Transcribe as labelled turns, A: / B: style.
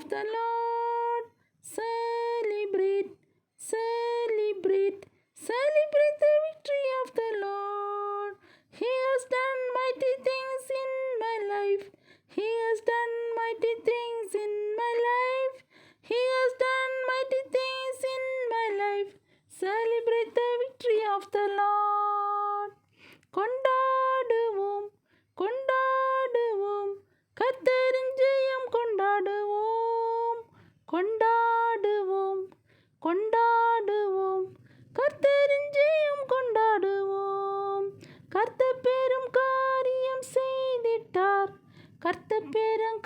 A: the Lord. Celebrate, celebrate, celebrate the victory of the Lord. He has done mighty things in my life. He has done mighty things in my life. He has done mighty things in my life. Celebrate the victory of the Lord. கொண்டாடுவோம் கொண்டாடுவோம் கர்த்தரின் ஜெயம் கொண்டாடுவோம் கொண்டாடுவோம் கொண்டாடுவோம் கர்த்தரின் ஜெயம் கொண்டாடுவோம். கர்த்தர் பெரும் காரியம் செய்திட்டார். கர்த்தர் பெரும்